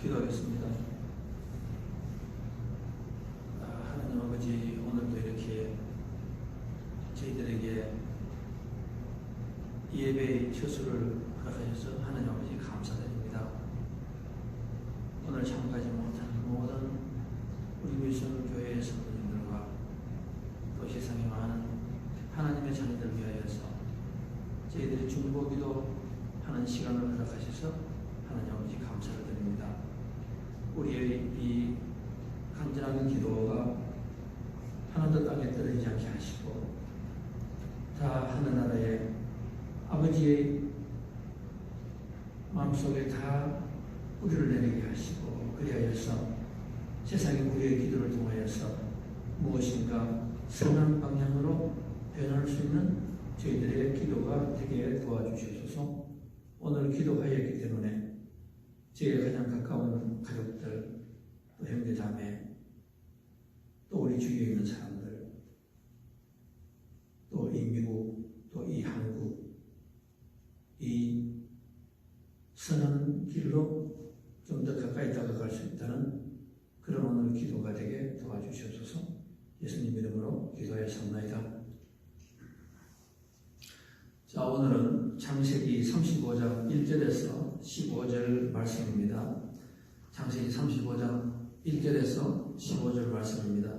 기도하겠습니다. 하나님 아버지, 오늘도 이렇게 저희들에게 예배의 처수를 허락하셔서 하나님 아버지 감사드립니다. 오늘 참가하지 못한 모든 우리 위성교회의 성도님들과 또 세상에 많은 하나님의 자녀들 위하여서 저희들이 중보기도 하는 시간을 허락하셔서 하나님 아버지 감사를 드립니다. 우리의 이 간절한 기도가 하나도 땅에 떨어지지 않게 하시고 다 하늘나라에 아버지의 마음속에 다 뿌리를 내리게 하시고, 그리하여서 세상에 우리의 기도를 통하여서 무엇인가 선한 방향으로 변할 수 있는 저희들의 기도가 되게 도와주시옵소서. 오늘 기도하였기 때문에 제게 가장 가까운 가족들, 또 형제 자매, 또 우리 주위에 있는 사람들, 또 이 미국, 또 이 한국, 이 선한 길로 좀 더 가까이 다가갈 수 있다는 그런 오늘 기도가 되게 도와주시옵소서. 예수님 이름으로 기도하였습니다. 자, 오늘은 창세기 35장 1절에서 15절 말씀입니다. 창세기 35장 1절에서 15절 말씀입니다.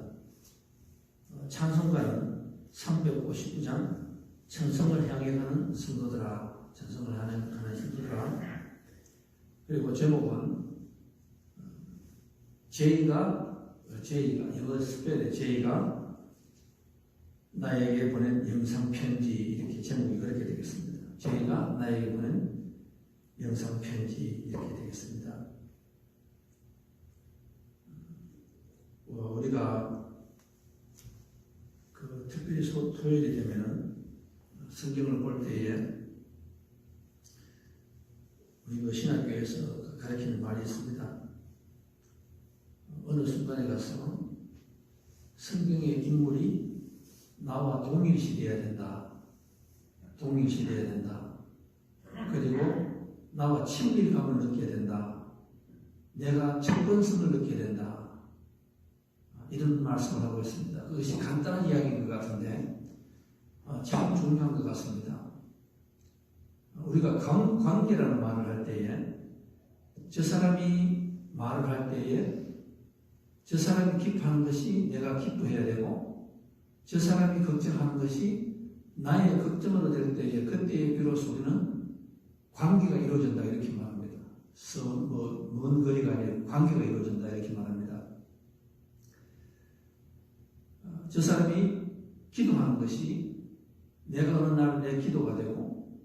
찬송가는 359장 천성을 향해 가는 성도들아, 천성을 향해 가는 성도들아. 그리고 제목은 J가 영어 스펠의 J가 나에게 보낸 영상편지, 이렇게 제목이 그렇게 되겠습니다. J가 나에게 보낸 영상편지, 이렇게 되겠습니다. 우리가 특별히 토요일이 되면은 성경을 볼 때에 우리 신학교에서 가르치는 말이 있습니다. 어느 순간에 가서 성경의 인물이 나와 동일시되어야 된다. 동일시되어야 된다. 그리고 나와 친밀감을 느껴야 된다. 내가 접근성을 느껴야 된다. 이런 말씀을 하고 있습니다. 그것이 간단한 이야기인 것 같은데 참 중요한 것 같습니다. 우리가 관계라는 말을 할 때에 저 사람이 말을 할 때에 저 사람이 기뻐하는 것이 내가 기뻐해야 되고, 저 사람이 걱정하는 것이 나의 걱정으로 될 때에 그때에 비로소 우리는 관계가 이루어진다, 이렇게 말합니다. 먼 거리가 아니라 관계가 이루어진다, 이렇게 말합니다. 저 사람이 기도하는 것이 내가 어느 날 내 기도가 되고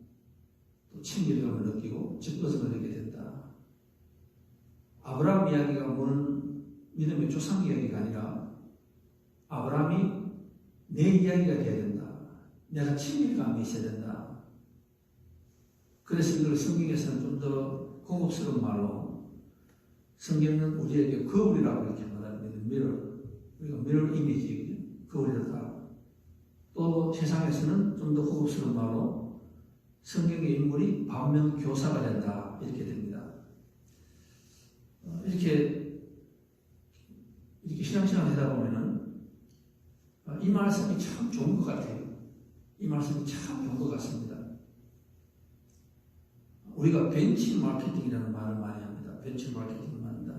또 친밀감을 느끼고 접근성을 느끼게 된다. 아브라함 이야기가 뭔 믿음의 조상 이야기가 아니라 아브라함이 내 이야기가 되어야 된다. 내가 친밀감이 있어야 된다. 그래서 이걸 성경에서는 좀 더 고급스러운 말로 성경은 우리에게 거울이라고 이렇게 말합니다. 미러 이미지, 거울이다. 또 세상에서는 좀 더 고급스러운 말로 성경의 인물이 반면교사가 된다, 이렇게 됩니다. 이렇게 신앙생활 하다 보면은 이 말씀이 참 좋은 것 같아요. 이 말씀이 참 좋은 것 같습니다. 우리가 벤치마케팅이라는 말을 많이 합니다. 벤치마케팅을 합니다.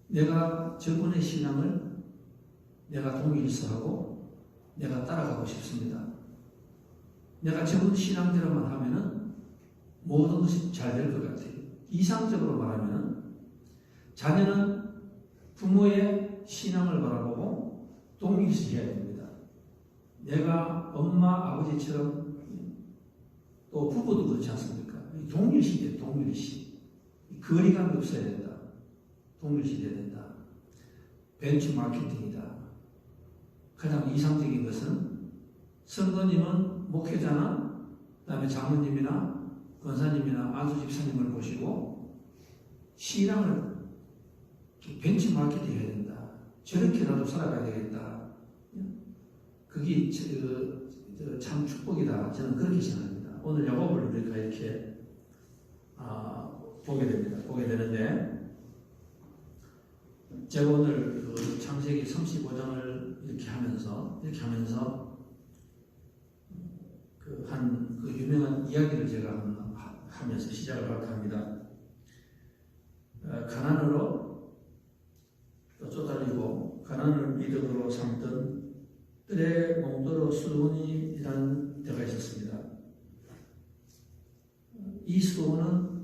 내가 저분의 신앙을 내가 동일시하고 내가 따라가고 싶습니다. 내가 저분 신앙대로만 하면은 모든 것이 잘 될 것 같아요. 이상적으로 말하면은 자녀는 부모의 신앙을 바라보고 동일시해야 됩니다. 내가 엄마, 아버지처럼, 또 부부도 그렇지 않습니까? 동일시돼요, 동일시. 거리감이 없어야 된다. 동일시돼야 된다. 벤치마케팅이다. 가장 이상적인 것은 성도님은 목회자나 그다음에 장로님이나 권사님이나 안수 집사님을 보시고 신앙을 벤치마케팅 해야 된다. 저렇게라도 살아가야 되겠다. 그게 참 축복이다. 저는 그렇게 생각합니다. 오늘 야곱을 우리가 이렇게 보게 됩니다. 보게 되는데, 제가 오늘 그 창세기 35장을 이렇게 하면서 그 유명한 이야기를 제가 하면서 시작을 할까 합니다. 가나안으로 쫓아다니고 가나안을 미덕으로 삼던 뜰에 몽도로 수도원이라는 데가 있었습니다. 이 수도원은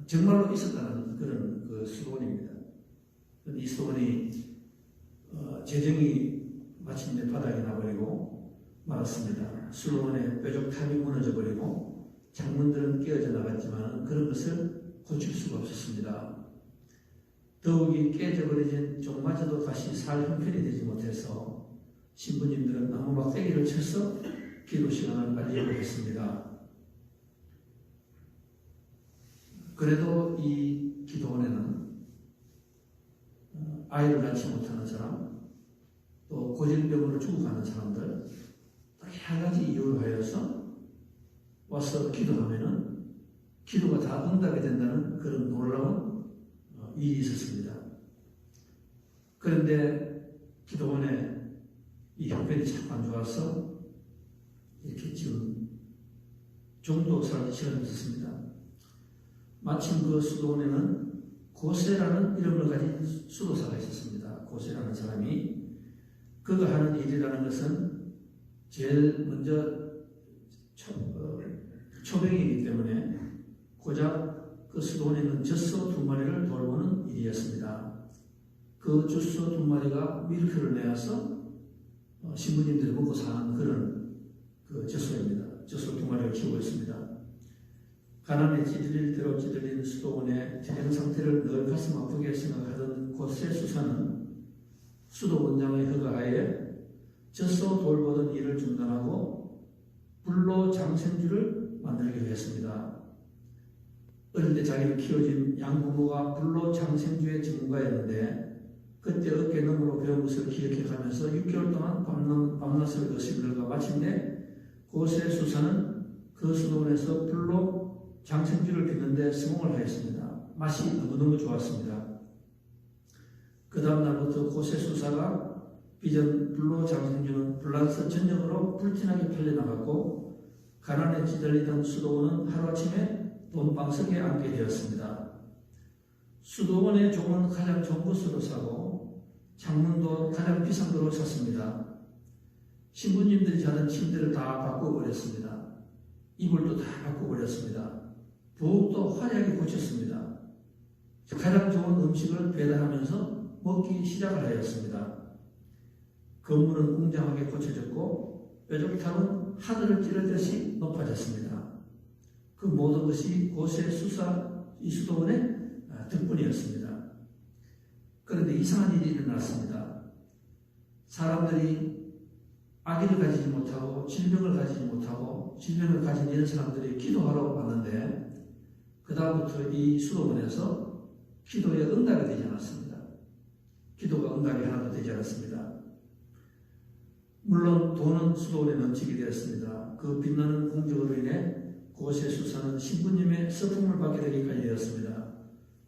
정말로 있었다는 그런 그 수도원입니다. 이 수도원이 재정이 마침내 바닥이 나버리고 말았습니다. 수도원의 뾰족함이 무너져버리고 창문들은 깨어져 나갔지만 그런 것을 고칠 수가 없었습니다. 더욱이 깨져버려진 종마저도 다시 살 형편이 되지 못해서 신부님들은 나무 막대기를 쳐서 기도 시간을 알리려고 했습니다. 그래도 이 기도원에는 아이를 낳지 못하는 사람, 또 고질병으로 죽어가는 사람들, 또 여러 가지 이유로 하여서 와서 기도하면은 기도가 다 응답이 된다는 그런 놀라운 일이 있었습니다. 그런데 기도원에 이 형편이 참 안 좋아서 이렇게 지금 중도사를 치러졌습니다. 마침 그 수도원에는 고세라는 이름을 가진 수도사가 있었습니다. 고세라는 사람이 그가 하는 일이라는 것은 제일 먼저 초병이기 때문에 고작 그 수도원에 있는 젖소 2마리를 돌보는 일이었습니다. 그 젖소 2마리가 밀크를 내어서 신부님들이 먹고 사는 그런 그 젖소입니다. 젖소 2마리를 키우고 있습니다. 가난에 찌들릴 대로 찌들린 수도원의 재정 상태를 늘 가슴 아프게 생각하던 고세 수사는 수도 원장의 허가하에 젖소 돌보던 일을 중단하고 불로 장생주를 만들기로 했습니다. 어릴 때 자기를 키워준 양부모가 불로 장생주의 전문가였는데 그때 어깨 너머로 배운 것을 기억해가면서 6개월 동안 밤낮을 거시면서 마침내 고세 수사는 그 수도원에서 불로 장생주를 빚는데 성공을 하였습니다. 맛이 너무너무 좋았습니다. 그 다음 날부터 고세 수사가 빚은 불로 장생주는 불란서 전역으로 불티나게 팔려나갔고 가난에 찌들리던 수도원은 하루아침에 돈방석에 앉게 되었습니다. 수도원의 종은 가장 좋은 곳으로 사고 창문도 가장 비싼 거로 샀습니다. 신부님들이 자던 침대를 다 바꿔버렸습니다. 이불도 다 바꿔버렸습니다. 부엌도 화려하게 고쳤습니다. 가장 좋은 음식을 배달하면서 먹기 시작을 하였습니다. 건물은 웅장하게 고쳐졌고 뾰족탑은 하늘을 찌르듯이 높아졌습니다. 그 모든 것이 고세 수사 이 수도원의 덕분이었습니다. 그런데 이상한 일이 일어났습니다. 사람들이 아기를 가지지 못하고 질병을 가지지 못하고 질병을 가진 이런 사람들이 기도하러 왔는데 그 다음부터 이 수도원에서 기도에 응답이 되지 않았습니다. 기도가 응답이 하나도 되지 않았습니다. 물론 돈은 수도원에 넘치게 되었습니다. 그 빛나는 공적으로 인해 고세 수사는 신부님의 서품을 받게 되기까지 되었습니다.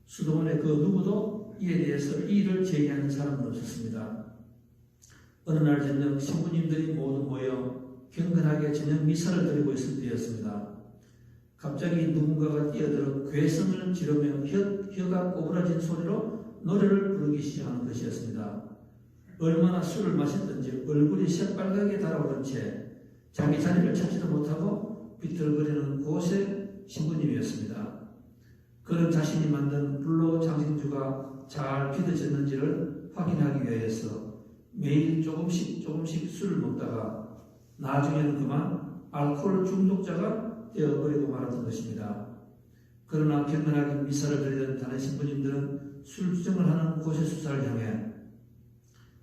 수도원의 그 누구도 이에 대해서 이의를 제기하는 사람은 없었습니다. 어느 날 저녁 신부님들이 모두 모여 경건하게 저녁 미사를 드리고 있을 때였습니다. 갑자기 누군가가 뛰어들어 괴성을 지르며 혀가 꼬부라진 소리로 노래를 부르기 시작하는 것이었습니다. 얼마나 술을 마셨던지 얼굴이 새빨갛게 달아오른 채 자기 자리를 찾지도 못하고 비틀거리는 고세 신부님이었습니다. 그는 자신이 만든 불로 장생주가 잘 비뎌졌는지를 확인하기 위해서 매일 조금씩 술을 먹다가 나중에는 그만 알코올 중독자가 되어버리고 말았던 것입니다. 그러나 경건하게 미사를 드리던 다른 신부님들은 술주정을 하는 고세 수사를 향해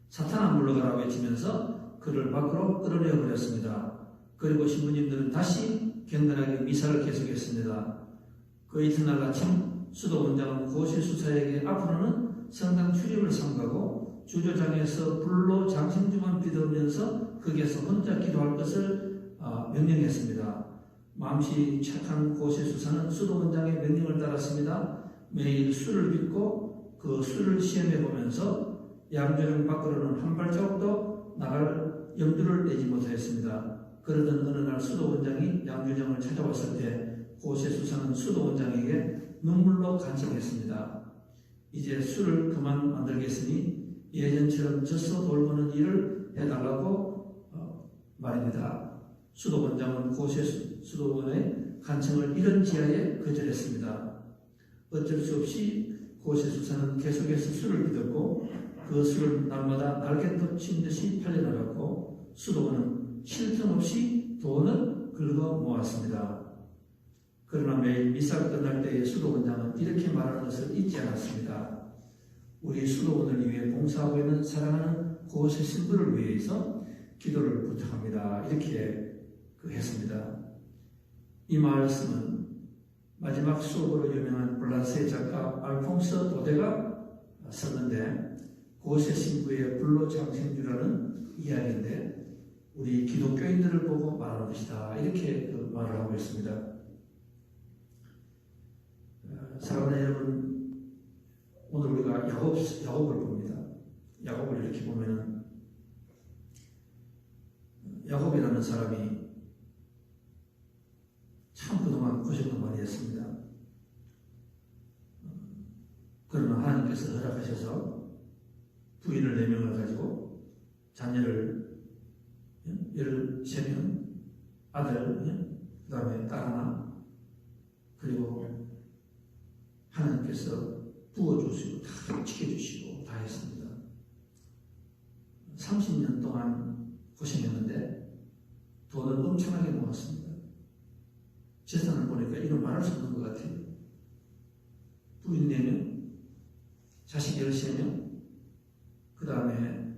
사탄아 물러가라 외치면서 그를 밖으로 끌어내어 버렸습니다. 그리고 신부님들은 다시 경건하게 미사를 계속했습니다. 그 이튿날 아침 수도 원장은 고세 수사에게 앞으로는 성당 출입을 삼가고 주조장에서 불로 장생주만 빚으면서 거기에서 혼자 기도할 것을 명령했습니다. 마음씨 착한 고세수사는 수도원장의 명령을 따랐습니다. 매일 술을 빚고 그 술을 시험해 보면서 양조장 밖으로는 한 발자국도 나갈 염두를 내지 못하였습니다. 그러던 어느 날 수도원장이 양조장을 찾아왔을 때 고세수사는 수도원장에게 눈물로 간청했습니다. 이제 술을 그만 만들겠으니 예전처럼 젖소 돌보는 일을 해달라고 말입니다. 수도원장은 고세수도원의 간청을 이런 지하에 거절했습니다. 어쩔 수 없이 고세수사는 계속해서 술을 빚었고 그 술은 날마다 날개 친 듯이 팔려나갔고 수도원은 쉴 틈 없이 돈을 긁어 모았습니다. 그러나 매일 미사가 끝날 때의 수도원장은 이렇게 말하는 것을 잊지 않았습니다. 우리 수도원을 위해 봉사하고 있는 사랑하는 고세 신부를 위해서 기도를 부탁합니다. 이렇게 했습니다. 이 말씀은 마지막 수업으로 유명한 불란스의 작가 알퐁스 도데가 썼는데 고세 신부의 불로장생주라는 이야기인데 우리 기독교인들을 보고 말하는 것이다. 이렇게 말을 하고 있습니다. 사랑하는 여러분, 오늘 우리가 야곱을 봅니다. 야곱을 이렇게 보면은 야곱이라는 사람이 참 그동안 고생을 많이 했습니다. 그러나 하나님께서 허락하셔서 부인을 4명을 가지고 자녀를 13명, 아들, 그 다음에 딸 하나, 그리고 하나님께서 부어주시고 다 지켜주시고 다 했습니다. 30년 동안 고생했는데 돈을 엄청나게 모았습니다. 재산을 보니까 이런 말할 수 없는 것 같아요. 부인 4명, 자식 13명, 그 다음에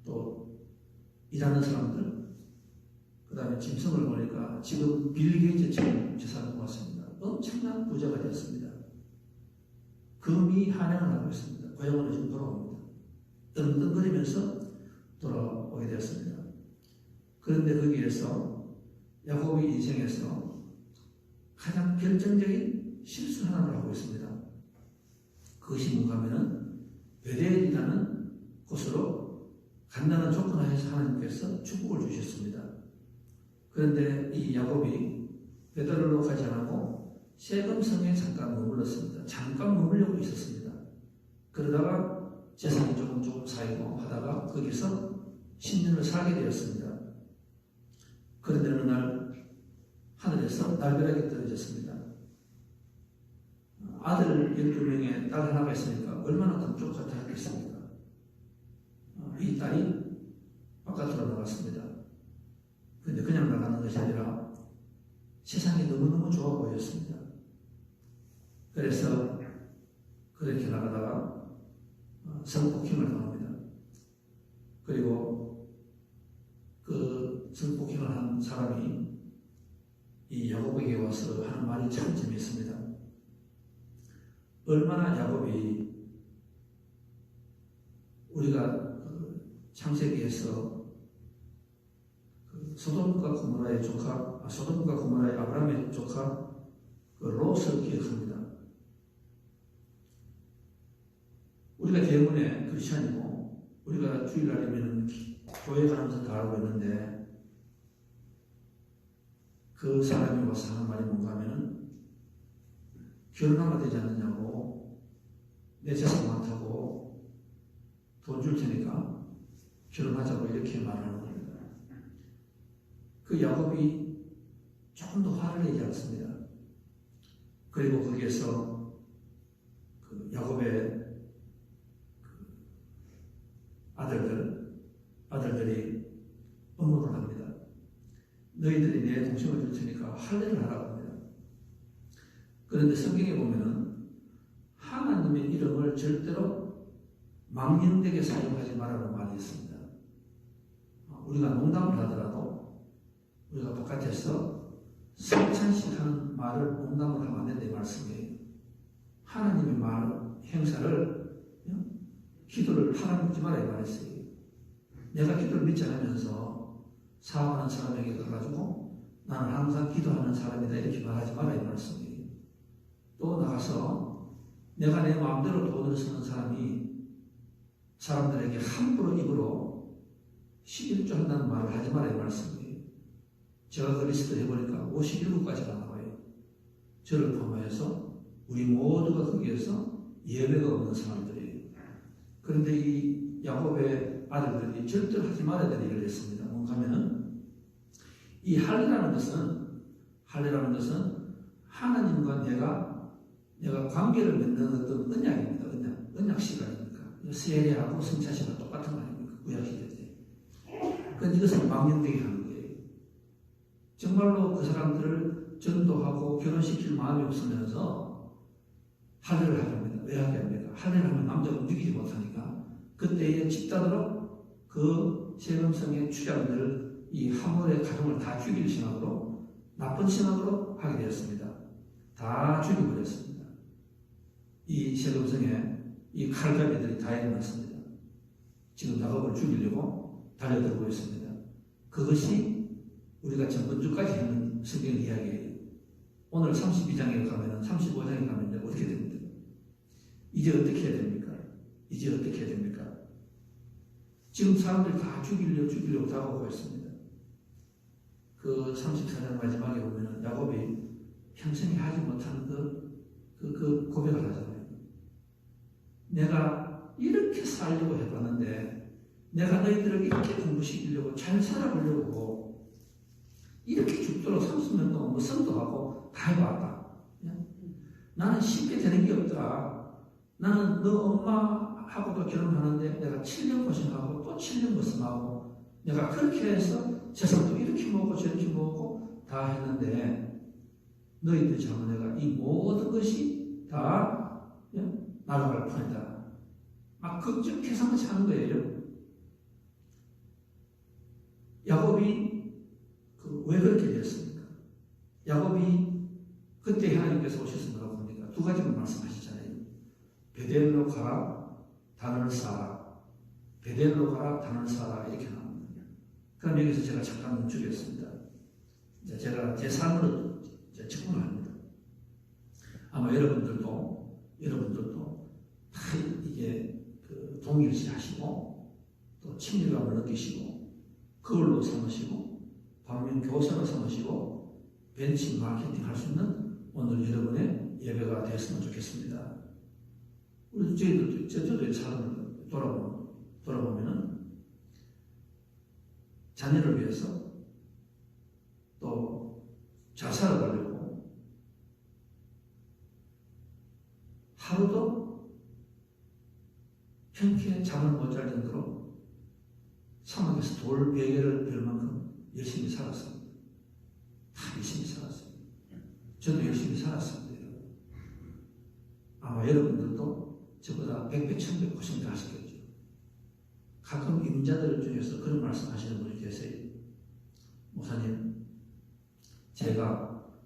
또 일하는 사람들, 그 다음에 짐승을 보니까 지금 빌 게이츠처럼 재산을 모았습니다. 엄청난 부자가 되었습니다. 금이 한양을 하고 있습니다. 고향으로 지금 돌아옵니다. 떵떵거리면서 돌아오게 되었습니다. 그런데 거기에서 야곱의 인생에서 가장 결정적인 실수 하나를 하고 있습니다. 그것이 뭔가 하면은 베델이라는 곳으로 간다는 조건 하에서 하나님께서 축복을 주셨습니다. 그런데 이 야곱이 베델로 가지 않고 세금성에 잠깐 머물렀습니다. 잠깐 머물려고 있었습니다. 그러다가 재산이 조금 쌓이고 하다가 거기서 10년을 살게 되었습니다. 그런데 어느 날 하늘에서 날벼락이 떨어졌습니다. 아들 12명에 딸 하나가 있으니까 얼마나 금쪽 같아 했겠습니까? 이 딸이 바깥으로 나갔습니다. 그런데 그냥 나가는 것이 아니라 세상이 너무너무 좋아 보였습니다. 그래서 그렇게 나가다가 성폭행을 당합니다. 그리고 그 성폭행을 한 사람이 이 야곱에게 와서 하는 말이 참 재미있습니다. 얼마나 야곱이 우리가 창세기에서 소돔과 고모라의 조카, 소돔과 고모라의 아브라함의 조카 그 롯을 기억합니다. 우리가 대부분의 크리스찬이고 우리가 주일날이면 교회 가면서 다 알고 있는데 그 사람이 와서 하는 말이 뭔가 하면은 결혼하면 되지 않느냐고, 내 재산 많다고 돈 줄 테니까 결혼하자고 이렇게 말하는 겁니다. 그 야곱이 조금 더 화를 내지 않습니다. 그리고 거기에서 그 야곱의 아들들이 업무를 합니다. 너희들이 내 동생을 줄 테니까 할례를 하라고 합니다. 그런데 성경에 보면은 하나님의 이름을 절대로 망령되게 사용하지 말라는 말이 있습니다. 우리가 농담을 하더라도 우리가 바깥에서 성찬식 하는 말을 농담을 하면 안 된다는 말씀이에요. 하나님의 말, 행사를, 기도를 팔아먹지 말아야 말했어요. 내가 기도를 믿지 않으면서 사업하는 사람에게 가가지고 나는 항상 기도하는 사람이다 이렇게 말하지 마라 이 말씀이에요. 또 나가서 내가 내 마음대로 돈을 쓰는 사람이 사람들에게 함부로 입으로 11조 한다는 말을 하지 마라 이 말씀이에요. 제가 그리스도 해보니까 51구까지가 나와요. 저를 포함해서 우리 모두가 거기에서 예배가 없는 사람들이에요. 그런데 이 야곱의 아들들이 절대로 하지 말아야 될 일을 했습니다. 뭔가 하면은 이 할례라는 것은 하나님과 내가 관계를 맺는 어떤 언약입니다. 언약 시간입니까? 세례하고 성찬식과 똑같은 거 아닙니까? 구약시대 때. 그런데 이것을 망령되게 하는 거예요. 정말로 그 사람들을 전도하고 결혼시킬 마음이 없으면서 할례를 하랍니다. 왜 하게 합니까? 할례를 하면 남자가 움직이지 못하니까 그때의 집단으로 그 세금성의 출양들을 이 하몰의 가정을 다 죽일 생각으로 나쁜 생각으로 하게 되었습니다. 다 죽여버렸습니다. 이 세금성에 이 칼잡이들이 다 일어났습니다. 지금 야곱을 죽이려고 달려들고 있습니다. 그것이 우리가 전번주까지 했는 성경 이야기예요. 오늘 32장에 가면은 35장에 가면 어떻게 됩니까? 이제 어떻게 해야 됩니까? 이제 어떻게 해야 됩니까? 지금 사람들이 다 죽이려고 다가오고 있습니다. 그 34장 마지막에 보면은 야곱이 평생에 하지 못하는 그 고백을 하잖아요. 내가 이렇게 살려고 해봤는데, 내가 너희들을 이렇게 공부시키려고 잘 살아보려고 이렇게 죽도록 30년 동안 뭐 선도하고 다 해봤다. 나는 쉽게 되는 게 없더라. 나는 너 엄마하고도 결혼하는데 내가 7년 고생하고 또 7년 고생하고 내가 그렇게 해서 재산도 이렇게 모으고 저렇게 모으고 다 했는데 너희들 참 내가 이 모든 것이 다 날아갈 뿐이다. 막 걱정 계산같이 하는 거예요. 야곱이 왜 그렇게 됐습니까? 야곱이 그때 하나님께서 오셔서 뭐라고 합니까? 두 가지를 말씀하시잖아요. 베델로 가라, 단을 쌓아라. 베델로 가라, 단을 쌓아라. 이렇게 나옵니다. 그럼 여기서 제가 잠깐 멈추겠습니다. 제가 제 삶으로 접근을 합니다. 아마 여러분들도 다 이게 동일시 하시고 또 친밀감을 느끼시고 그걸로 삼으시고 반면 교사로 삼으시고 벤치 마케팅 할 수 있는 오늘 여러분의 예배가 되었으면 좋겠습니다. 우리 저희도 삶을 돌아보면은 자녀를 위해서 또 잘 살아가려고 하루도 편키에 잠을 못 잘 정도로 사막에서 돌 베개를 별 만큼 열심히 살았습니다. 다 열심히 살았어요. 저도 열심히 살았습니다. 아마 여러분들도 저보다 100배, 1000배 고생도 하시겠죠. 가끔 임자들 중에서 그런 말씀 하시는 분이 계세요. 목사님, 제가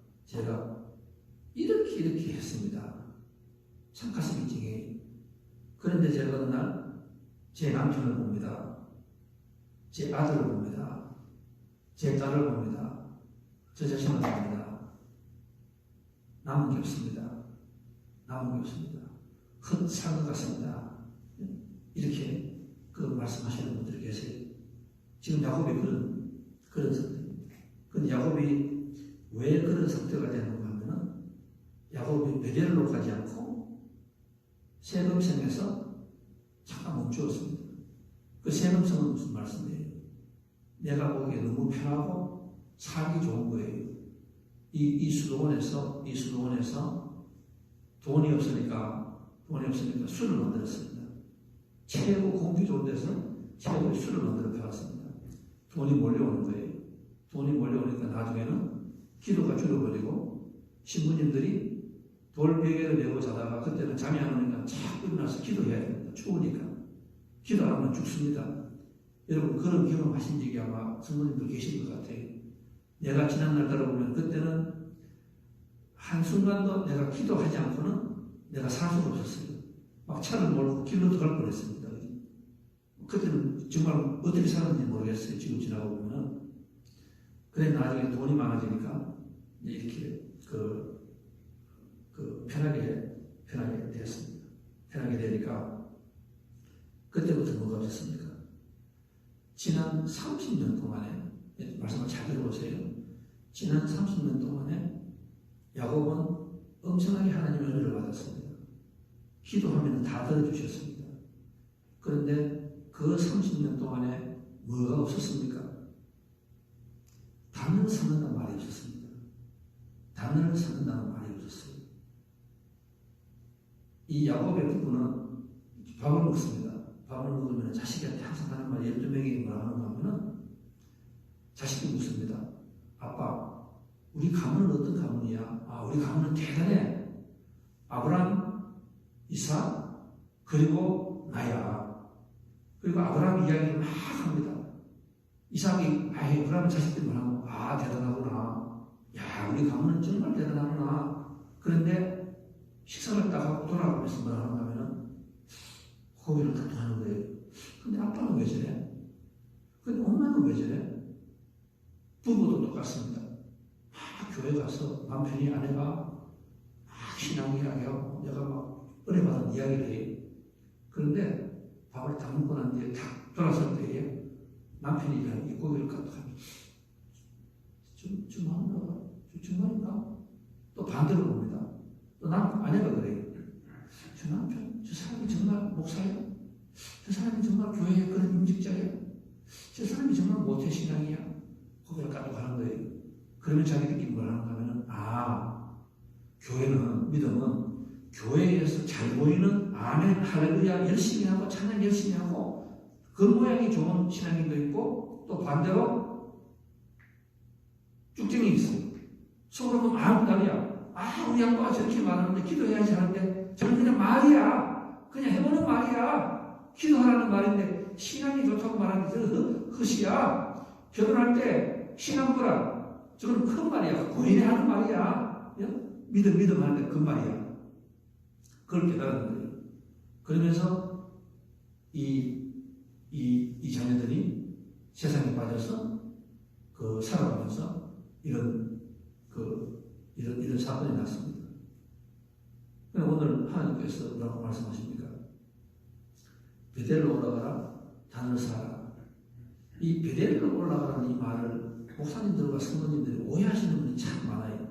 이렇게 했습니다. 참 가슴이 찡해요. 그런데 제가 어느 날 제 남편을 봅니다. 제 아들을 봅니다. 제 딸을 봅니다. 저 자신을 봅니다. 남은 게 없습니다. 헛산 것 같습니다. 이렇게 그 말씀하시는 분들이 계세요. 지금 야곱이 그런 상태입니다. 근데 야곱이 왜 그런 상태가 되는가 하면은 야곱이 베델로 가지 않고 세금성에서 잠깐 멈추었습니다. 그 세금성은 무슨 말씀이에요? 내가 보기에 너무 편하고 살기 좋은 거예요. 이 수도원에서 돈이 없으니까 술을 만들었습니다. 최고 공기 좋은 데서 최고의 술을 만들어 팔았습니다. 돈이 몰려오는 거예요. 돈이 몰려오니까 나중에는 기도가 줄어버리고 신부님들이 돌베개를 메고 자다가 그때는 잠이 안 오니까 자꾸 일어나서 기도해야 됩니다. 추우니까. 기도 안 하면 죽습니다. 여러분 그런 경험하신 적이 아마 성도님들 계신 것 같아요. 내가 지난날 들어보면 그때는 한순간도 내가 기도하지 않고는 내가 살 수가 없었어요. 막 차를 몰고 길로 들어갈 뻔했습니다. 그때는 정말 어떻게 살았는지 모르겠어요. 지금 지나고 보면. 그래 나중에 돈이 많아지니까 이렇게 편하게 됐습니다. 편하게 되니까 그때부터 뭐가 없었습니까? 지난 30년 동안에 말씀을 잘 들어보세요. 지난 30년 동안에 야곱은 엄청나게 하나님의 은혜를 받았습니다. 기도하면 다 들어주셨습니다. 그런데 그 30년 동안에 뭐가 없었습니까? 단을 삼는다는 말이 없었습니다. 단을 삼는다는 말이 없었어요. 이 야곱의 부부는 밥을 먹습니다. 밥을 먹으면 자식한테 항상 하는 말이 12명이 뭐라 하는가 하면은 자식이 묻습니다. 아빠, 우리 가문은 어떤 가문이야? 아, 우리 가문은 대단해. 아브람, 이삭, 그리고 나야. 그리고 아브람 이야기를 막 합니다. 이삭이, 아브람 자식들이 뭐라고? 아, 대단하구나. 야, 우리 가문은 정말 대단하구나. 그런데 식사를 딱 하고 돌아가면서 뭐라 하는가 하면은 고개를 딱 하는 거예요. 근데 아빠는 왜 저래? 근데 엄마는 왜 저래? 부부도 똑같습니다. 막 교회 가서 남편이 아내가 막 신앙 이야기하고 내가 막 은혜받은 이야기를 해요. 그런데 밥을 다 먹고 난 뒤에 딱 돌아설 때에 남편이 이 고개를 까딱하면 정말인가? 또 반대로 봅니다. 또 아내가 그래요. 저 남편, 저 사람이 정말 목사야? 저 사람이 정말 교회에 그런 임직자야? 저 사람이 정말 모태신앙이야? 고개를 까딱 하는 거예요. 그러면 자기들끼리 뭘 하는가 하면, 교회는, 믿음은 교회에서 잘 보이는 아멘, 할렐루야 열심히 하고 찬양 열심히 하고 그 모양이 좋은 신앙인도 있고 또 반대로 쭉정이 있어요. 속으로 보면 아무것도 아니야. 우리 아빠가 저렇게 말하는데 기도해야지 하는데 저는 그냥 말이야. 그냥 해보는 말이야. 기도하라는 말인데 신앙이 좋다고 말하는 게 헛이야. 결혼할 때 신앙부라 저건 큰 말이야. 고인이 하는 말이야. 믿음 하는데 그 말이야. 그걸 깨달은 거예요. 그러면서 이 자녀들이 세상에 빠져서 살아가면서 이런 사건이 났습니다. 오늘 하나님께서 뭐라고 말씀하십니까? 베델로 올라가라, 단을 쌓아라. 이 베델로 올라가라는 이 말을 목사님들과 성도님들이 오해하시는 분이 참 많아요.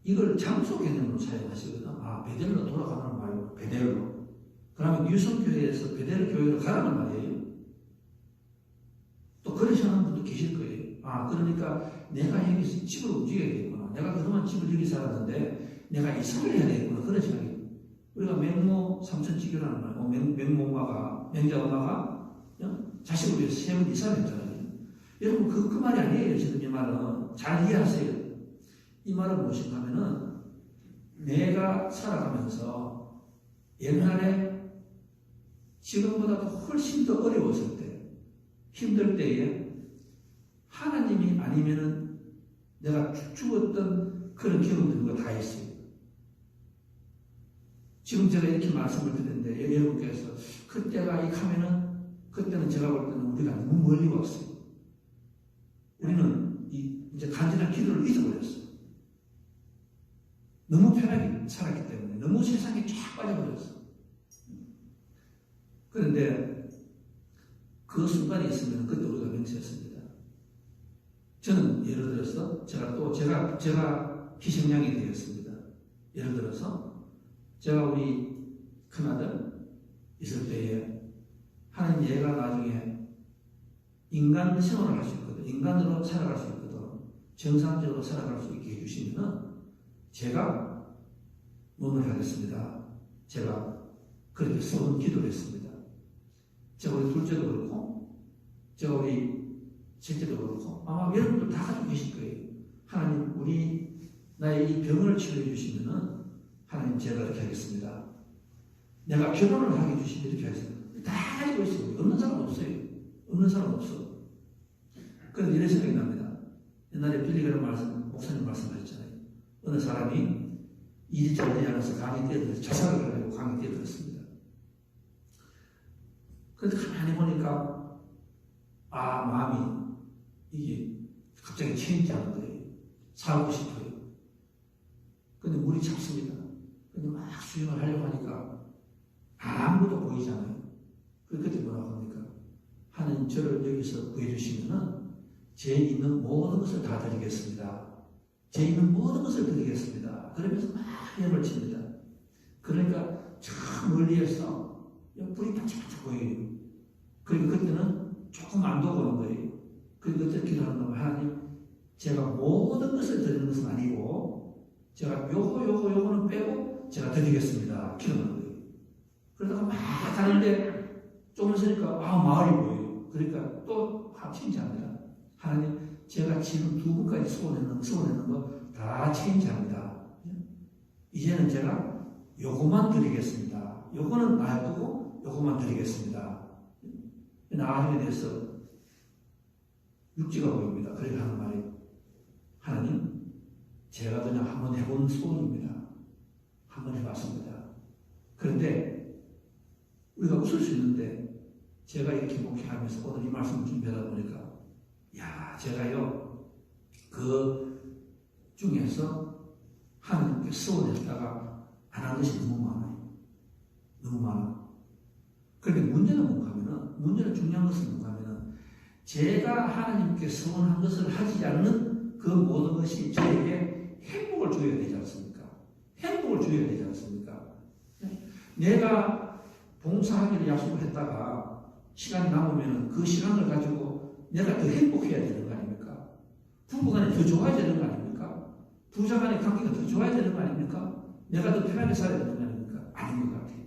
이걸 장소 개념으로 사용하시거든. 베델로 돌아가는 말이고, 베델로. 그러면 유성교회에서 베델 교회로 가라는 말이에요. 또 그렇게 하는 분도 계실 거예요. 그러니까 내가 여기서 집을 움직여야겠구나. 내가 그동안 집을 여기 살았는데 내가 이사를 해야 되겠구나. 그런 생각이에요. 우리가 맹모 삼천지교라는 말, 맹자 엄마가 자식을 위해서 세 번 이사를 했잖아요. 여러분 그 말이 아니에요. 지금 이 말은 잘 이해하세요. 이 말은 무엇인가 하면은 내가 살아가면서 옛날에 지금보다도 훨씬 더 어려웠을 때, 힘들 때에 하나님이 아니면은 내가 죽었던 그런 경험들과 다 했어요. 지금 제가 이렇게 말씀을 드렸는데 여러분께서 그때가 이 가면은 그때는 제가 볼 때는 우리가 너무 멀리 왔어요. 우리는 이제 간절한 기도를 잊어버렸어요. 너무 편하게 살았기 때문에 너무 세상에 쫙 빠져버렸어. 그런데 그 순간이 있으면 그때 우리가 명세했습니다. 저는 예를 들어서 제가 희생양이 되었습니다. 예를 들어서 제가 우리 큰아들 있을 때에 하나님 얘가 나중에 인간 생활을 할 수 있거든. 인간으로 살아갈 수 있거든. 정상적으로 살아갈 수 있게 해주시면은 제가 몸을 하겠습니다. 제가 그렇게 썩은 기도를 했습니다. 제가 우리 둘째도 그렇고, 제가 우리 셋째도 그렇고, 아마 여러분들 다 가지고 계실 거예요. 하나님, 나의 이 병을 치료해 주시면은, 하나님 제가 이렇게 하겠습니다. 내가 결혼을 하게 해주시면 이렇게 하겠습니다. 다 가지고 있어요. 없는 사람 없어요. 없는 사람 없어. 그런데 이런 생각이 납니다. 옛날에 빌리그런 목사님 말씀하셨잖아요. 어느 사람이 일이 잘 되지 않아서 강에 뛰어들어서 자살을 하려고 강에 뛰어들었습니다. 그런데 가만히 보니까 마음이 이게 갑자기 체인지하는 거예요. 살고 싶어요. 근데 물이 찹습니다. 근데 막 수영을 하려고 하니까 아무것도 보이지 않아요. 그때 뭐라고 합니까? 하나님 저를 여기서 구해주시면은 제 있는 모든 것을 다 드리겠습니다. 제 있는 모든 것을 드리겠습니다. 그러면서 막 헤엄을 칩니다. 그러니까 저 멀리에서 불이 반짝반짝 보여요. 그리고 그때는 조금 안도 보는 거예요. 그리고 그때 기도하는 거 하나님 제가 모든 것을 드리는 것은 아니고 제가 요거는 빼고 제가 드리겠습니다. 기도하는 거예요. 그러다가 막 가는데 조금 있으니까 마을이 보여요. 그러니까 또 체인지합니다. 하나님 제가 지금 두 분까지 소원했는 거 다 체인지합니다. 이제는 제가 요거만 드리겠습니다. 요거는 놔두고 요거만 드리겠습니다. 나중에 대해서 육지가 보입니다. 그러니까 하는 말이 하나님 제가 그냥 한번 해본 소원입니다. 한번 해봤습니다. 그런데 우리가 웃을 수 있는데 제가 이렇게 목회하면서 오늘 이 말씀을 준비하다 보니까 제가요 그 중에서 하나님께 소원했다가 안 한 것이 너무 많아요. 너무 많아. 그런데 문제는 중요한 것은 뭔가 하면은 제가 하나님께 소원한 것을 하지 않는 그 모든 것이 저에게 행복을 줘야 되지 않습니까? 행복을 줘야 되지 않습니까? 내가 봉사하기를 약속을 했다가 시간이 남으면 그 시간을 가지고 내가 더 행복해야 되는 거 아닙니까? 부부간에 더 좋아야 되는 거 아닙니까? 부자간의 관계가 더 좋아야 되는 거 아닙니까? 내가 더 편하게 살아야 되는 거 아닙니까? 아닌 것 같아요.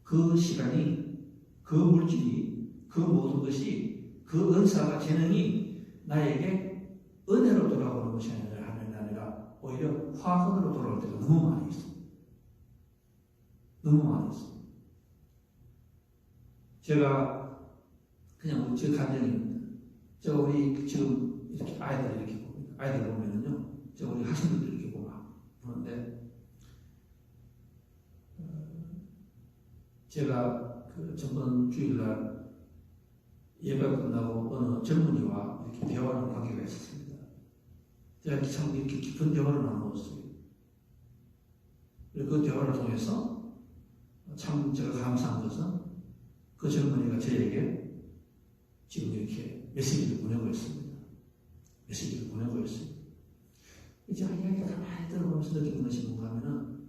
그 시간이, 그 물질이, 그 모든 것이, 그 은사가, 재능이 나에게 은혜로 돌아오는 것이 아니라 오히려 화근으로 돌아올 때가 너무 많이 있습니다. 너무 많이 있습니다. 제가 그냥 제 감정입니다. 제가 우리 지금 이렇게 아이들 이렇게 봅니다. 아이들 보면은요, 제가 우리 학생들 이렇게 보는데, 제가 그 전번 주일날 예배가 끝나고 어느 젊은이와 이렇게 대화하는 관계가 있었습니다. 제가 참 이렇게 깊은 대화를 나누었어요. 그리고 그 대화를 통해서 참 제가 감사한 것은 그 젊은이가 저에게 지금 이렇게 메시지를 보내고 있습니다. 메시지를 보내고 있어요. 제가 이야기를 가만히 들어보면서 느끼는 것이 뭔가 하면은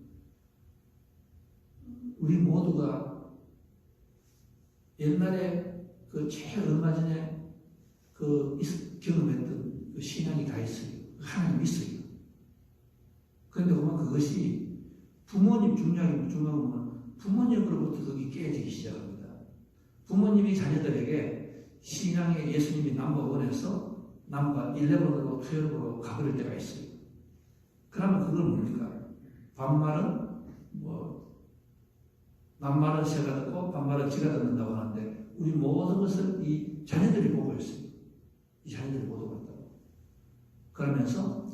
우리 모두가 옛날에 그 제일 얼마 전에 그 경험했던 그 신앙이 다 있어요. 하나님 있어요. 그런데 보면 그것이 부모님 중요한 부모님으로부터 그게 깨지기 시작합니다. 부모님이 자녀들에게 신앙의 예수님이 넘버1에서 넘버 11으로 12으로 가버릴 때가 있어요. 그러면 그건 뭡니까? 반말은 반말은 새가 듣고 반말은 쥐가 듣는다고 하는데 우리 모든 것을 이 자녀들이 보고 있어요. 이 자녀들이 보고 있다고. 그러면서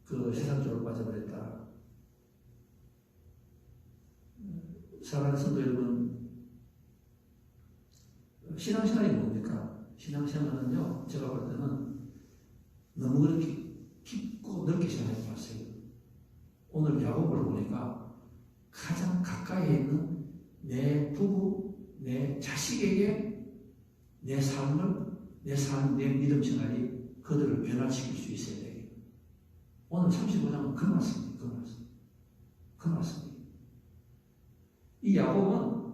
그 세상적으로 빠져버렸다. 사랑하는 성도 여러분, 신앙생활이 뭡니까? 신앙생활은요, 제가 볼 때는 너무 그렇게 깊고 넓게 생각하지 마세요. 오늘 야곱을 보니까 가장 가까이에 있는 내 부부, 내 자식에게 내 삶을, 내 믿음 생활이 그들을 변화시킬 수 있어야 돼요. 오늘 35장은 그 말씀입니다. 그 말씀입니다. 이 야곱은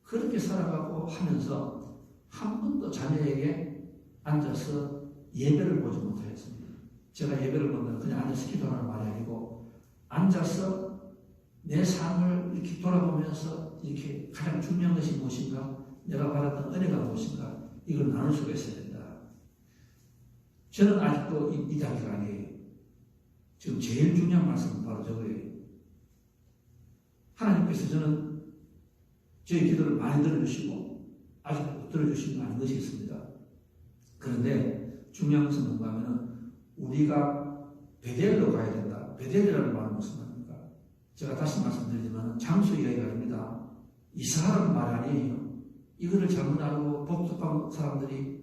그렇게 살아가고 하면서 한 번도 자녀에게 앉아서 예배를 보지 못하였습니다. 제가 예배를 본다는 그냥 앉아서 기도하는 말이 아니고 앉아서 내 삶을 이렇게 돌아보면서 이렇게 가장 중요한 것이 무엇인가, 내가 받았던 은혜가 무엇인가, 이걸 나눌 수가 있어야 된다. 저는 아직도 이 단계가 아니에요. 지금 제일 중요한 말씀은 바로 저거예요. 하나님께서 저는 저희 기도를 많이 들어주시고 아직도 들어주시는 많은 것이 있습니다. 그런데 중요한 것은 뭔가 하면은 우리가 베델로 가야 된다. 베델이라는 말은 무슨 말입니까? 제가 다시 말씀드리지만 장소 이야기가 아닙니다. 이사라는 말이 아니에요. 이거를 잘못 알고 복잡한 사람들이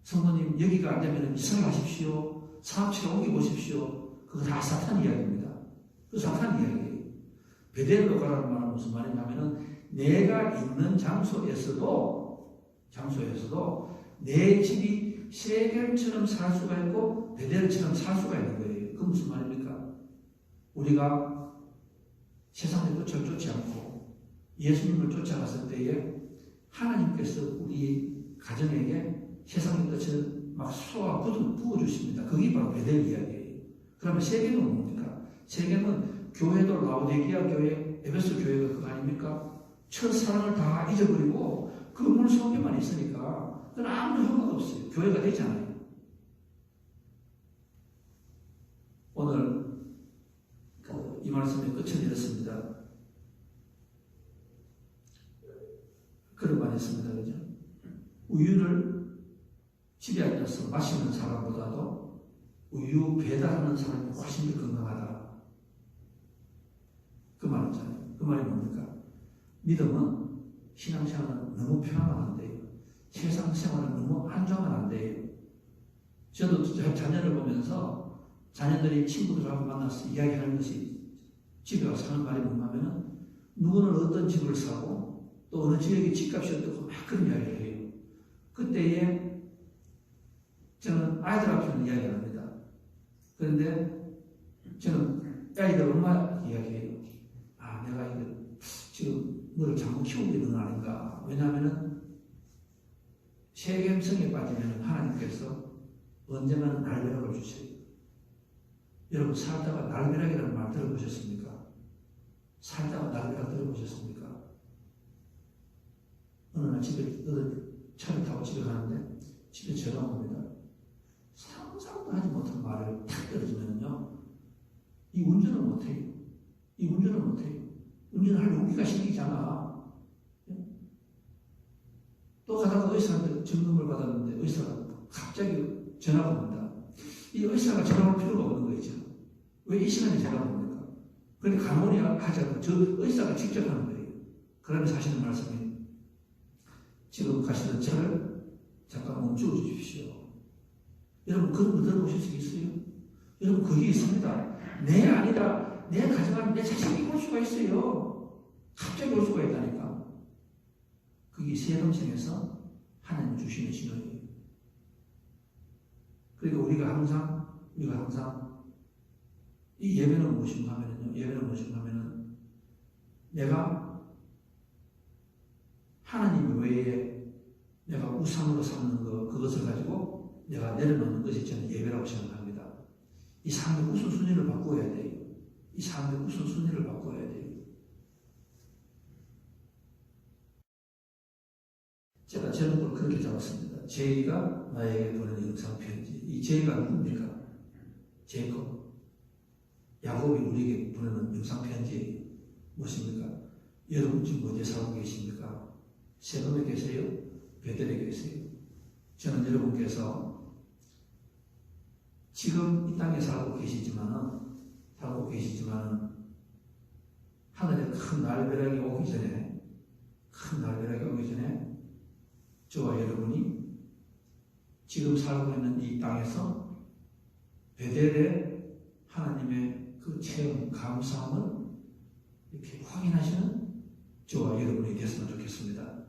성도님 여기가 안 되면 이사를 하십시오. 사업체를 옮겨보십시오. 그거 다 사탄 이야기입니다. 그 사탄 이야기예요. 베델로 가라는 말은 무슨 말이냐면은 내가 있는 장소에서도 내 집이 세겜처럼 살 수가 있고 베델처럼 살 수가 있는 거예요. 그 무슨 말입니까? 우리가 세상의 끝을 쫓지 않고 예수님을 쫓아갔을 때에 하나님께서 우리 가정에게 세상의 끝을 막 쏘아 부어주십니다. 그게 바로 베델 이야기예요. 그러면 세겜은 뭡니까? 세겜은 교회도 라오디게아 교회, 에베소 교회가 그거 아닙니까? 첫사랑을 다 잊어버리고 그 물 속에만 있으니까 그건 아무 효과가 없어요. 교회가 되지 않아요. 오늘 이 말씀의 끝을 이렇습니다. 그런 말이 있습니다. 그죠? 우유를 집에 앉아서 마시는 사람보다도 우유 배달하는 사람이 훨씬 더 건강하다. 그 말이잖아요. 그 말이 뭡니까? 믿음은 신앙생활은 너무 편하면 안 돼요. 세상 생활은 너무 안정하면 안 돼요. 저도 자녀를 보면서 자녀들이 친구들하고 만나서 이야기하는 것이 집에 와서 하는 말이 뭔가면은 누구는 어떤 집을 사고 또 어느 지역에 집값이 어떻고 막 그런 이야기를 해요. 그때에 저는 아이들 앞에는 이야기를 합니다. 그런데 저는 아이들 엄마 이야기해요. 아, 내가 이거 지금 너를 잘못 키우고 있는 건 아닌가. 왜냐하면은 세겜성에 빠지면 하나님께서 언젠가는 날벼락을 주세요. 여러분 살다가 날벼락이라는 말 들어보셨습니까? 살다가 날벼락 들어보셨습니까? 어느 날 집에 차를 타고 집에 가는데 집에 전화가 옵니다. 상상도 하지 못한 말을 탁 떨어지면요. 이 운전을 못해요. 이 운전을 못해요. 운전할 용기가 생기잖아. 또 가다가 의사한테 점검을 받았는데 의사가 갑자기 전화가 옵니다. 이 의사가 전화 올 필요가 없는 거죠. 왜 이 시간에 전화가 옵니까? 그러니까 간호원이 하지 않고 저 의사가 직접 하는 거예요. 그러면서 하시는 말씀이 지금 가시는 차를 잠깐 멈춰 주십시오. 여러분 그런 거 들어보실 수 있어요? 여러분 그게 있습니다. 내 아니라 내 가져가는 내 자식이 올 수가 있어요. 갑자기 올 수가 있다니까. 그게 세금성에서 하나님 주시는 신호예요. 그리고 우리가 항상 이 예배는 무엇인가 하면은 내가 하나님 외에 내가 우상으로 삼는 그것을 가지고 내가 내려놓는 것이 저는 예배라고 생각합니다. 이 삶의 우선순위를 바꿔야 돼요. 이 삶의 우선순위를 바꿔야 돼요. 제가 제목을 그렇게 잡았습니다. 제이가 나에게 보낸 영상편지. 이 제이가 누굽니까? 제이콥. 야곱이 우리에게 보내는 영상편지 무엇입니까? 여러분 지금 어디에 살고 계십니까? 세겜에 계세요? 베델에 계세요? 저는 여러분께서 지금 이 땅에 살고 계시지만은 하늘에 큰 날벼락이 오기 전에 저와 여러분이 지금 살고 있는 이 땅에서 베델의 하나님의 그 체험, 감사함을 이렇게 확인하시는 저와 여러분이 됐으면 좋겠습니다.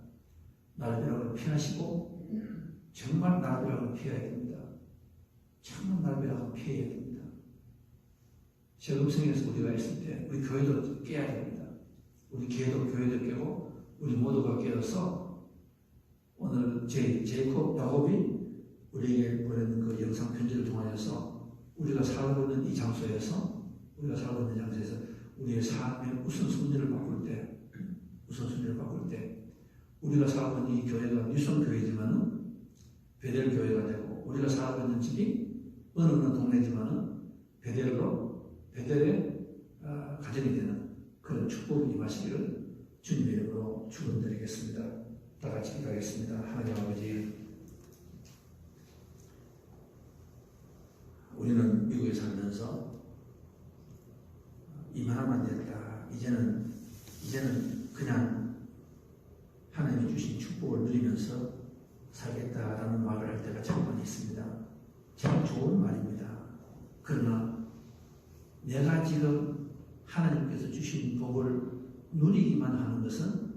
날벼락을 피하시고 정말 날벼락을 피해야 됩니다. 정말 날벼락을 피해야 됩니다. 세금성에서 우리가 있을 때 우리 교회도 깨야 됩니다. 우리 교회도 깨고 우리 모두가 깨어서 오늘 제이콥 야곱이 우리에게 보내는 그 영상 편지를 통하여서 우리가 살고 있는 이 장소에서 우리의 삶의 우선순위를 바꿀 때 우리가 살고 있는 이 교회가 미션 교회지만은 베델 교회가 되고 우리가 살고 있는 집이 어느 동네지만은 베델의 가정이 되는 그런 축복이 임하시기를 주님의 이름으로 축원드리겠습니다. 다 같이 기도하겠습니다. 하나님 아버지, 우리는 미국에 살면서 이만하면 됐다. 이제는 그냥 하나님이 주신 그러나 내가 지금 하나님께서 주신 복을 누리기만 하는 것은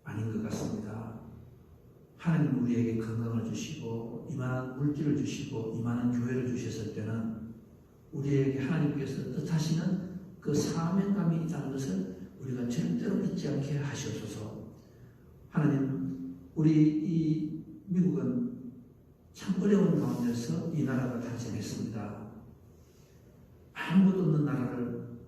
아닌 것 같습니다. 하나님 우리에게 건강을 주시고 이만한 물질을 주시고 이만한 교회를 주셨을 때는 우리에게 하나님께서 뜻하시는 그 사명감이 있다는 것을 우리가 절대로 잊지 않게 하시옵소서. 하나님, 우리 이 미국은 참 어려운 가운데서 이 나라가 탄생했습니다. 아무것도 없는 나라를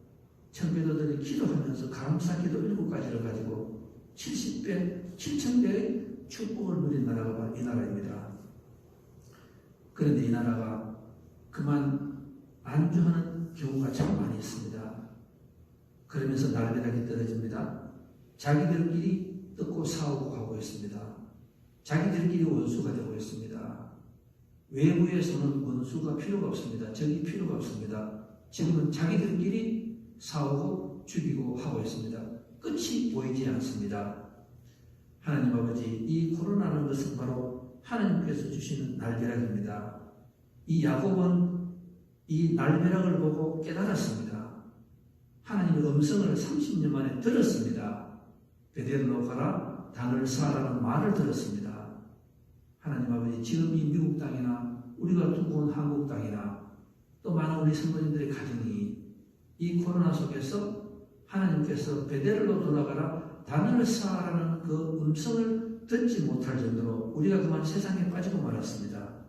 청교도들이 기도하면서 감사기도 7가지를 가지고 70배, 7,000배의 축복을 누린 나라가 바로 이 나라입니다. 그런데 이 나라가 그만 안주하는 경우가 참 많이 있습니다. 그러면서 날벼락이 떨어집니다. 자기들끼리 뜯고 싸우고 하고 있습니다. 자기들끼리 원수가 되고 있습니다. 외부에서는 원수가 필요가 없습니다. 적이 필요가 없습니다. 지금은 자기들끼리 싸우고 죽이고 하고 있습니다. 끝이 보이지 않습니다. 하나님 아버지, 이 코로나라는 것은 바로 하나님께서 주시는 날벼락입니다. 이 야곱은 이 날벼락을 보고 깨달았습니다. 하나님의 음성을 30년 만에 들었습니다. 베델로 가라, 단을 쌓아라는 말을 들었습니다. 하나님 아버지, 지금 이 미국 땅이나 우리가 두고 온 한국 땅이나 또 많은 우리 성도님들의 가정이 이 코로나 속에서 하나님께서 베델로 돌아가라, 단을 쌓아라는 그 음성을 듣지 못할 정도로 우리가 그만 세상에 빠지고 말았습니다.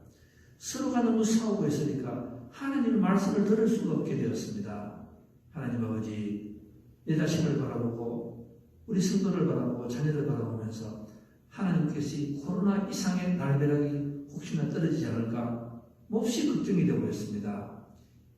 서로가 너무 싸우고 있으니까 하나님의 말씀을 들을 수가 없게 되었습니다. 하나님 아버지, 내 자신을 바라보고 우리 성도를 바라보고 자녀를 바라보면서 하나님께서 이 코로나 이상의 날벼락이 혹시나 떨어지지 않을까 몹시 걱정이 되고 있습니다.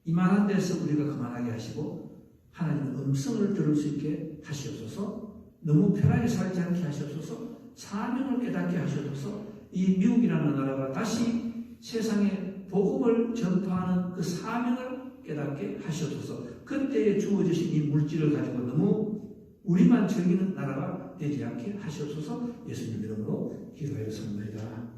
이만한 데서 우리가 그만하게 하시고 하나님의 음성을 들을 수 있게 하시옵소서. 너무 편하게 살지 않게 하시옵소서. 사명을 깨닫게 하시옵소서. 이 미국이라는 나라가 다시 세상에 복음을 전파하는 그 사명을 깨닫게 하시옵소서. 그때에 주어지신 이 물질을 가지고 너무 우리만 즐기는 나라가 되지 않게 하시옵소서. 예수님 이름으로 기도하였습니다.